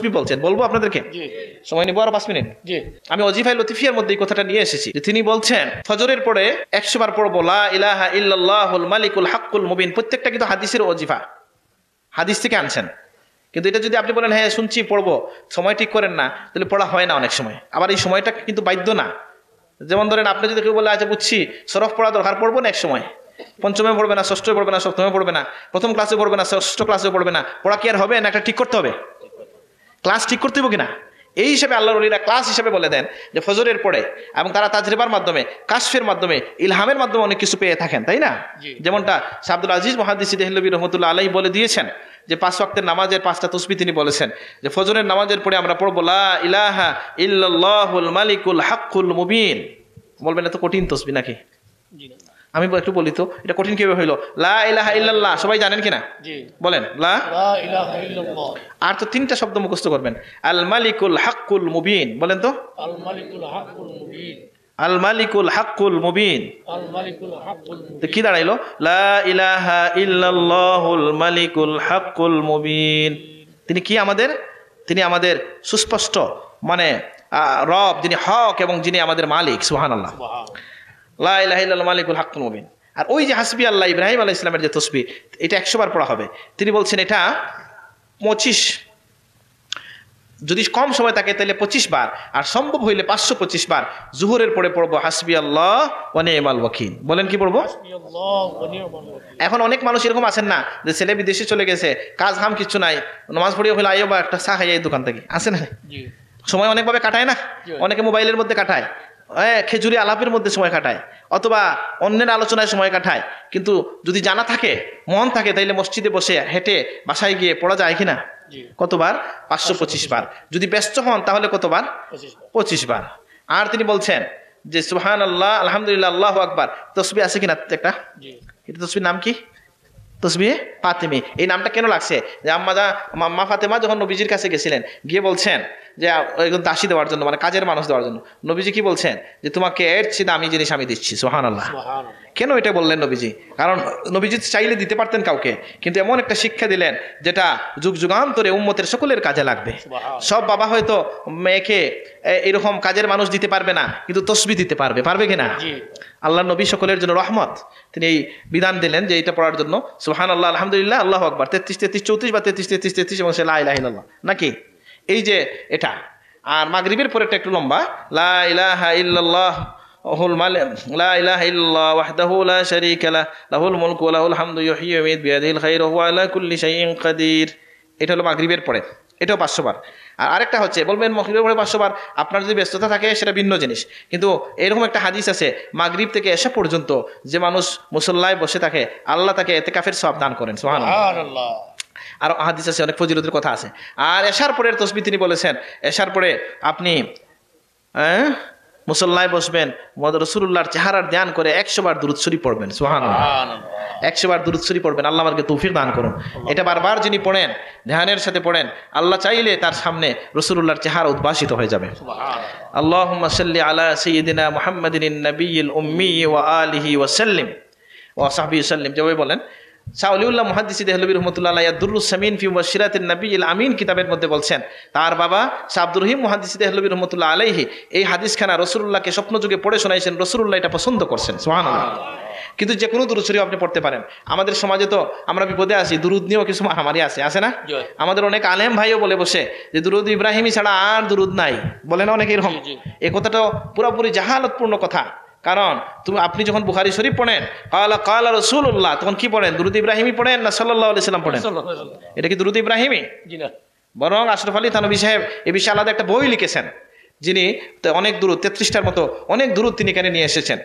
তসবিহ বলছেন, বলবো আপনাদেরকে? সময় নিবো আরো 5 মিনিট। আমি ওজিফায়ে লতিফিয়ার মধ্যে এই কথাটা নিয়ে এসেছি যে তিনি বলছেন ফজরের পরে 100 বার পড়বো লা ইলাহা ইল্লাল্লাহুল মালিকুল হাক্কুল মুবিন। প্রত্যেকটা কিন্তু হাদিসের ওজিফা, হাদিস থেকে আনছেন। কিন্তু এটা যদি আপনি বলেন হ্যাঁ শুনছি পড়বো, সময় ঠিক করেন না, তাহলে পড়া হয় না অনেক সময়। আবার এই সময়টা কিন্তু বাধ্য না। যেমন ধরেন আপনি যদি কেউ বলে আচ্ছা বুঝছি সরফ পড়া দরকার, পড়বো না এক সময়, পঞ্চমে পড়বে না, ষষ্ঠে পড়বে না, সপ্তমে পড়বে না, প্রথম ক্লাসে পড়বে না, ষষ্ঠ ক্লাসে পড়বে না, পড়া কি আর হবে না? একটা ঠিক করতে হবে, ক্লাস ঠিক করতে হবে কিনা। এই হিসাবে আল্লাহর ওলিরা ক্লাস হিসাবে বলে দেন যে ফজরের পরে, এবং তারা তাজরিবার মাধ্যমে, কাশফের মাধ্যমে, ইলহামের মাধ্যমে অনেক কিছু পেয়ে থাকেন, তাই না? যেমনটা শাহ আব্দুল আজিজ মুহাদ্দিস দেহলভী রহমতুল্লাহ আলাইহি বলে দিয়েছেন যে 5 ওয়াক্তের নামাজের 5টা তাসবিহ তিনি বলেছেন যে ফজরের নামাজের পরে আমরা পড়বো লা ইলাহা ইল্লাল্লাহুল মালিকুল হাক্কুল মুবিন। বলবেন এত কঠিন তাসবিহ নাকি? আমি একটু বলি তো এটা কঠিন কিভাবে হইলো? লা ইলাহা ইল্লাল্লাহ সবাই জানেন কিনা? বলেন লা ইলাহা ইল্লাল্লাহ। আর তো 3টা শব্দ মুখস্থ করবেন, আল মালিকুল হাক্কুল মুবিন। বলেন তো, আল মালিকুল হাক্কুল মুবিন, আল মালিকুল হাক্কুল মুবিন, আল মালিকুল হাক্কুল মুবিন। তো কি দাঁড়াইলো? লা ইলাহা ইল্লাল্লাহুল মালিকুল হাক্কুল মুবিন। তিনি কি আমাদের? তিনি আমাদের সুস্পষ্ট মানে রব, যিনি হক এবং যিনি আমাদের মালিক। সুবহানাল্লাহ। লা ইলাহা ইল্লাল্লাহ মালিকুল হাক্কুল মুবিন। আর ওই যে হাসবি আল্লাহ, ইব্রাহিম আলাইহিস সালামের যে তাসবিহ, এটা 100 বার পড়া হবে। তিনি বলছেন এটা 25, যদি কম সময় থাকে তাহলে 25 বার, আর সম্ভব হইলে 525 বার জুহরের পরে পড়বো হাসবি আল্লাহ ওয়া নি'মাল ওয়াকিল। বলেন কি পড়বো? এখন অনেক মানুষ এরকম আছেন না যে ছেলে বিদেশে চলে গেছে, কাজ হাম কিছু নাই, নামাজ পড়িয়ে হইলে আইও বা একটা চা খাই এই দোকান থেকে, আছে না? সময় অনেকভাবে কাটায় না, অনেকে মোবাইলের মধ্যে কাটায়, খেজুরি আলাপের মধ্যে সময় কাটায়, অথবা অন্যের আলোচনায় সময় কাটায়। কিন্তু যদি জানা থাকে, মন থাকে, তাইলে মসজিদে বসে হেঁটে বাসায় গিয়ে পড়া যায় কিনা? কতবার? 525 বার। যদি ব্যস্ত হন তাহলে কতবার? 25 বার। আর তিনি বলছেন যে সুবহানাল্লাহ, আলহামদুলিল্লাহ, আল্লাহু আকবার তাসবিহ আছে কিনা একটা? এটা তাসবিহর নাম কি? তাসবিহ ফাতেমি। এই নামটা কেন লাগছে? যে আম্মা ফাতেমা যখন নবীজির কাছে গেছিলেন, গিয়ে বলছেন যে দাসী দেওয়ার জন্য, মানে কাজের মানুষ দেওয়ার জন্য, নবীজি কি বলছেন যে তোমাকে এর চেয়ে দামি জিনিস আমি দিচ্ছি। সুবহানাল্লাহ। কেন এটা বললেন নবীজি? কারণ নবীজি চাইলে দিতে পারতেন কাউকে, কিন্তু এমন একটা শিক্ষা দিলেন যেটা যুগ যুগান্তরে উম্মতের সকলের কাজে লাগবে। সব বাবা হয়তো মেয়েকে এরকম কাজের মানুষ দিতে পারবে না, কিন্তু তাসবিহ দিতে পারবে, পারবে কিনা? আল্লাহ নবী সকলের জন্য রহমত, তিনি এই বিধান দিলেন যে এটা পড়ার জন্য সুবহানাল্লাহ, আলহামদুলিল্লাহ, আল্লাহু আকবার 33 33 34 বা 33 33 33 এবং লা ইলাহা ইল্লাল্লাহ, নাকি? এই যে এটা। আর মাগরিবের পরেটা একটু লম্বা, লা ইলাহা ইল্লাল্লাহ লা ইলাহা ইল্লাল্লাহ ওয়াহদাহু লা শারীকা লাহু লাহুল মুলকু ওয়া লাহুল হামদু ইউহয়ি ওয়া ইউমীতু বিয়াদিহিল খায়রু ওয়া হুয়া আলা কুল্লি শাইইন কাদির। এটা হলো মাগরিবের পরে, এটাও 500 বার। আর আরেকটা হচ্ছে, বলবেন মাগরিবের পরে 500 বার, আপনার যদি ব্যস্ততা থাকে সেটা ভিন্ন জিনিস। কিন্তু এরকম একটা হাদিস আছে, মাগরিব থেকে এশা পর্যন্ত যে মানুষ মুসল্লায় বসে থাকে, আল্লাহ তাকে ইতিকাফের সওয়াব দান করেন। সুবহানাল্লাহ। আর হাদিস আছে, অনেক ফজিলতের কথা আছে। আর এশার পরের তাসবিহ তিনি বলেছেন, এশার পরে আপনি মুসল্লায় বসবেন, রাসূলুল্লাহর চেহারার ধ্যান করে 100 বার দুরূদ শরীফ পড়বেন। সুবহানাল্লাহ। 100 বার দুরূদ শরীফ পড়বেন। আল্লাহ আমাকে তৌফিক দান করুন। এটা বারবার যিনি পড়েন, ধ্যানের সাথে পড়েন, আল্লাহ চাইলে তার সামনে রাসূলুল্লাহর চেহারা উদ্ভাসিত হয়ে যাবে। সুবহানাল্লাহ। আল্লাহুম্মা সাল্লি আলা সাইয়্যিদিনা মুহাম্মাদিন নাবিয়্যিল উম্মি ওয়া আলিহি ওয়া সাল্লিম ওয়া সাহবিহি সাল্লিম। যেভাবে বলেন শাহ ওলিউল্লাহ মুহাদ্দিস দেহলভী রহমতুল্লাহ আলাইহি দুররুস সামিন ফি মুবাশশিরাতিন নাবিয়্যিল আমিন কিতাবের মধ্যে বলছেন, তার বাবা শাহ আব্দুর রহিম মুহাদ্দিস দেহলভী রহমতুল্লাহ আলাইহি এই হাদিসখানা রাসূলুল্লাহকে স্বপ্নযুগে পড়ে শোনাইছেন, রাসূলুল্লাহ এটা পছন্দ করছেন। সুবহানাল্লাহ। কিন্তু যে কোনো দুরূদ শরীফ আপনি পড়তে পারেন। আমাদের সমাজে তো আমরা বিপদে আছি, দুরূদ নিয়েও কিছু মারামারি আছে না? আমাদের অনেক আলেম ভাইও বলে বসে যে দুরূদ ইব্রাহিমী ছাড়া আর দুরূদ নাই, বলে না অনেক এরকম। এই কথাটা পুরোপুরি জাহালতপূর্ণ কথা। কারণ আপনি যখন বুখারী শরীফ পড়েন কালা কালা রাসূলুল্লাহ, তখন কি পড়েন? দুরূদ ইব্রাহিমী পড়েন না সাল্লাল্লাহু আলাইহি সাল্লাম পড়েন? এটা কি দুরূদ ইব্রাহিমী? জি না। বরং আশরাফ আলী থানভী সাহেব এই বিষয়ে আলাদা একটা বই লিখেছেন, যিনি অনেক দুরূদ 33টার মতো অনেক দুরূদ তিনি এখানে নিয়ে এসেছেন।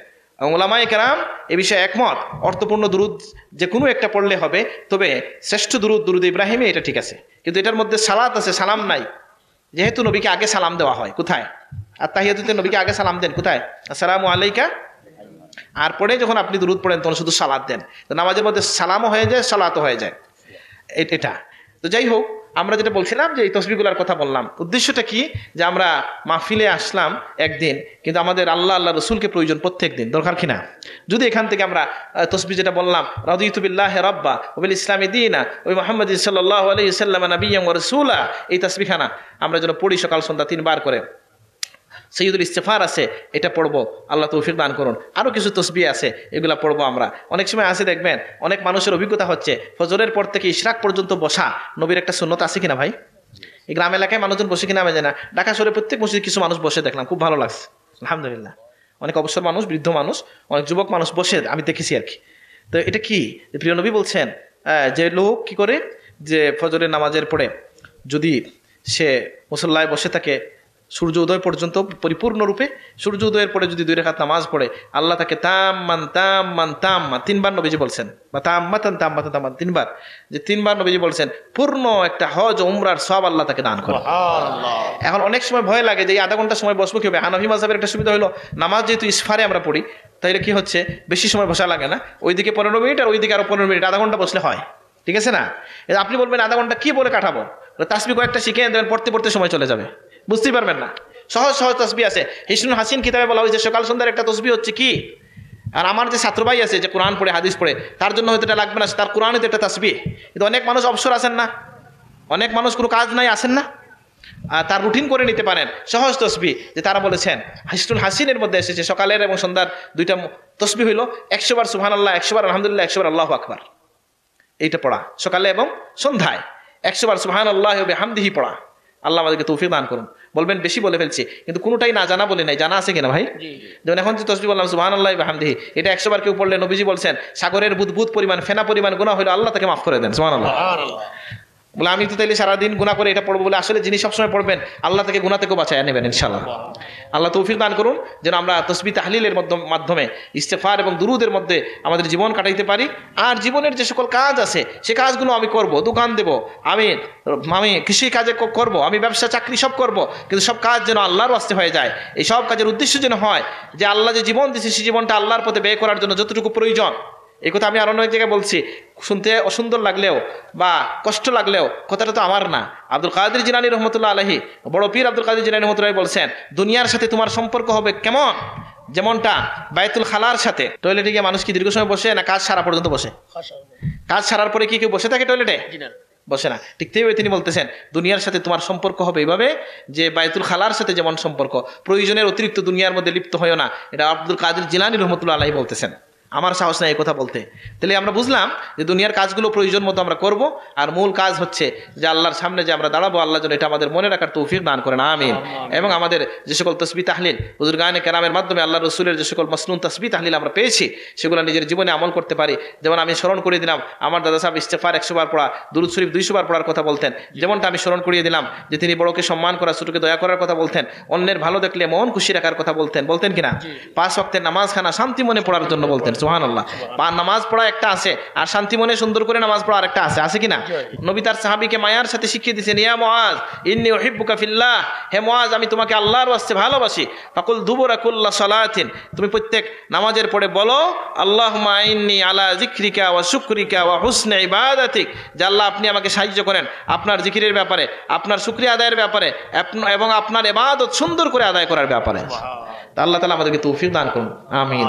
উলামায়ে কেরাম এ বিষয়ে একমত, অর্থপূর্ণ দুরূদ যে কোনো একটা পড়লে হবে, তবে শ্রেষ্ঠ দুরূদ দুরূদ ইব্রাহিমী, এটা ঠিক আছে। কিন্তু এটার মধ্যে সালাত আছে, সালাম নাই। যেহেতু নবীকে আগে সালাম দেওয়া হয়, কোথায়? আর তাহিয়াতুতে নবীকে আগে সালাম দেন, কোথায়? আসসালামু আলাইকা। আর পরে যখন আপনি দুরূদ পড়েন তখন শুধু সালাত দেন। তো নামাজের মধ্যে সালামও হয়ে যায়, সালাতও হয়ে যায়। এটা তো যাই হোক, আমরা যেটা বলছিলাম যে এই তসবিহগুলোর কথা বললাম, উদ্দেশ্যটা কি, যে আমরা মাহফিলে আসলাম একদিন, কিন্তু আমাদের আল্লাহ রসুলকে প্রয়োজন প্রত্যেক দিন, দরকার কিনা? যদি এখান থেকে আমরা তসবিহ যেটা বললাম, রাদিতু বিল্লাহি রাব্বা ওয়া বিল ইসলামি দীনা ওয়া মুহাম্মাদিন সাল্লাল্লাহু আলাইহি ওয়াসাল্লাম নাবিয়্যান ওয়া রাসূলা, এই তসবিহখানা আমরা যেন পড়ি সকাল সন্ধ্যা 3 বার করে। সৈয়দুল ইস্তেগফার আছে, এটা পড়বো, আল্লাহ তৌফিক দান করুন। আরও কিছু তসবিহ আছে, এগুলা পড়বো আমরা। অনেক সময় আছে দেখবেন অনেক মানুষের অভিজ্ঞতা হচ্ছে ফজরের পর থেকে ইশরাক পর্যন্ত বসা নবীর একটা সুন্নত আছে কিনা ভাই? এই গ্রাম এলাকায় মানুষজন বসে কিনা আমি জানি না, ঢাকা শহরে প্রত্যেক মসজিদে কিছু মানুষ বসে দেখলাম, খুব ভালো লাগছে আলহামদুলিল্লাহ। অনেক অবসর মানুষ, বৃদ্ধ মানুষ, অনেক যুবক মানুষ বসে আমি দেখেছি আর কি। তো এটা কি, প্রিয় নবী বলছেন যে লোক কি করে, যে ফজরের নামাজের পরে যদি সে মুসল্লায় বসে থাকে সূর্য উদয় পর্যন্ত পরিপূর্ণরূপে, সূর্য উদয়ের পরে যদি 2 রাকাত নামাজ পড়ে, আল্লাহ তাকে তাম্মান তাম্মান তাম্মা 3 বার নবীজি বলছেন, বা তাম্মাতান তাম্মাতান তাম্মান 3 বার, যে 3 বার নবীজি বলছেন পূর্ণ একটা হজ উমরার সওয়াব আল্লাহ তাকে দান করে। এখন অনেক সময় ভয় লাগে যে এই আধা ঘন্টা সময় বসবো কি হবে। হানাফি মাযহাবের একটা সুবিধা হলো, নামাজ যেহেতু ইসফারে আমরা পড়ি, তাইলে কি হচ্ছে বেশি সময় বসা লাগে না, ওইদিকে 15 মিনিট আর ওইদিকে আরো 15 মিনিট, আধা ঘন্টা বসলে হয়, ঠিক আছে না? আপনি বলবেন আধা ঘন্টা কি বলে কাটাবো, তাসবিহ কয়েকটা শিখে দেবেন, পড়তে পড়তে সময় চলে যাবে, বুঝতেই পারবেন না। সহজ সহজ তসবিহ আছে, হিসনুল হাসিন কিতাবে বলা হয়েছে সকাল সন্ধ্যার একটা তসবিহ হচ্ছে কি। আর আমার যে ছাত্র ভাই আছে যে কোরআন পড়ে হাদিস পড়ে, তার জন্য হয়তো এটা লাগবে না, তার কোরআনে তো একটা তসবিহ। কিন্তু অনেক মানুষ অবসর আছেন না, অনেক মানুষ কোনো কাজ নাই আসেন না, তার রুটিন করে নিতে পারেন সহজ তসবিহ। যে তারা বলেছেন হিসনুল হাসিনের মধ্যে এসেছে সকালের এবং সন্ধ্যার 2টা তসবিহ হইল 100 বার সুবহানাল্লাহ, 100 বার আলহামদুলিল্লাহ, 100 বার আল্লাহু আকবার, এইটা পড়া সকালে এবং সন্ধ্যায়। 100 বার সুবহানাল্লাহ ওয়া বিহামদিহি পড়া। আল্লাহ আমাদেরকে তৌফিক দান করুন। বলবেন বেশি বলে ফেলছি, কিন্তু কোনোটাই না জানা বলে নাই, জানা আছে কিনা ভাই? যেমন এখন যে তসবিহ বললাম সুবহানাল্লাহি ওয়া বিহামদিহি, এটা 100 বার কেউ পড়লে নবীজি বলছেন সাগরের বুদবুদ পরিমাণ, ফেনা পরিমাণ গুনাহ হইলো আল্লাহ তাকে মাফ করে দেন। সুবহানাল্লাহ। বলে আমি তো তাইলে সারাদিন গুনাহ করে এটা পড়বো, বলে আসলে যিনি সবসময় পড়বেন আল্লাহ তাকে গুনাহ থেকে বাঁচায় নেবেন ইনশাআল্লাহ। আল্লাহ তৌফিক দান করুন যেন আমরা তসবিহ তাহলিলের মাধ্যমে ইস্তেগফার এবং দুরুদের মধ্যে আমাদের জীবন কাটাইতে পারি। আর জীবনের যে সকল কাজ আছে সে কাজগুলো আমি করব, দোকান দেব, আমি কৃষি কাজে করব, আমি ব্যবসা চাকরি সব করব, কিন্তু সব কাজ যেন আল্লাহর ওয়াস্তে হয়ে যায়। এই সব কাজের উদ্দেশ্য যেন হয় যে আল্লাহ যে জীবন দিয়েছে সেই জীবনটা আল্লাহর পথে ব্যয় করার জন্য যতটুকু প্রয়োজন। এই কথা আমি আরো অনেক জায়গায় বলছি, শুনতে অসুন্দর লাগলেও বা কষ্ট লাগলেও কথাটা তো আমার না। আব্দুল কাদের জিলানী রহমতুল্লাহ আলাইহি, বড় পীর আব্দুল কাদের জিলানী রহমতুল্লাহ বলছেন দুনিয়ার সাথে তোমার সম্পর্ক হবে কেমন, যেমনটা বাইতুল খালার সাথে। টয়লেটে গিয়ে মানুষ কি দীর্ঘ সময় বসে না কাজ সারা পর্যন্ত বসে? কাজ সারার পরে কি কেউ বসে থাকে টয়লেটে? বসে না। ঠিক তেমনি তিনি বলতেছেন দুনিয়ার সাথে তোমার সম্পর্ক হবে এইভাবে যে বাইতুল খালার সাথে যেমন সম্পর্ক, প্রয়োজনের অতিরিক্ত দুনিয়ার মধ্যে লিপ্ত হয় না। এটা আব্দুল কাদের জিলানী রহমতুল্লাহ আলাইহি বলতেছেন। আমার সাহস নাই এই কথা বলতে। তাহলে আমরা বুঝলাম যে দুনিয়ার কাজগুলো প্রয়োজন মতো আমরা করব, আর মূল কাজ হচ্ছে যে আল্লাহর সামনে যে আমরা দাঁড়াবো, আল্লাহ যেন এটা আমাদের মনে রাখার তৌফিক দান করেন, আমিন। এবং আমাদের যে সকল তসবিহ তাহলিল বুজুর্গানে কেরামের মাধ্যমে আল্লাহ রসুলের যে সকল মাসনুন তসবিহ তাহলিল আমরা পেয়েছি সেগুলো নিজের জীবনে আমল করতে পারি। যেমন আমি স্মরণ করিয়ে দিলাম আমার দাদা সাহেব ইস্তেগফার 100 বার পড়া, দুরূদ শরীফ 200 বার পড়ার কথা বলতেন। যেমনটা আমি স্মরণ করিয়ে দিলাম যে তিনি বড়কে সম্মান করা, ছোটকে দয়া করার কথা বলতেন, অন্যের ভালো দেখলে মন খুশি রাখার কথা বলতেন, বলতেন কিনা? 5 ওয়াক্তের নামাজ খানা শান্তি মনে পড়ার জন্য বলতেন। সুবহানাল্লাহ। বা নামাজ পড়া একটা আছে, আর শান্তি মনে সুন্দর করে নামাজ পড়া আরেকটা আছে, আছে কিনা? নবী তার সাহাবীকে মায়ার সাথে শিখিয়ে দিয়েছেন, ইয়া মুআজ ইন্নী উহিব্বুকা ফিল্লাহ, হে মুআজ আমি তোমাকে আল্লাহর ওয়াস্তে ভালোবাসি। ফাকুল দুবুরা কুল্লা সালাতিন, তুমি প্রত্যেক নামাজের পরে বলো আল্লাহুম্মা ইন্নী আলা যিকরিকা ওয়া শুকরিকা ওয়া হুসনি ইবাদাতিক, যে আল্লাহ আপনি আমাকে সাহায্য করেন আপনার জিকিরের ব্যাপারে, আপনার শুকরিয়া আদায়ের ব্যাপারে এবং আপনার ইবাদত সুন্দর করে আদায় করার ব্যাপারে। আল্লাহ তাআলা আমাদেরকে তৌফিক দান করুন, আমিন।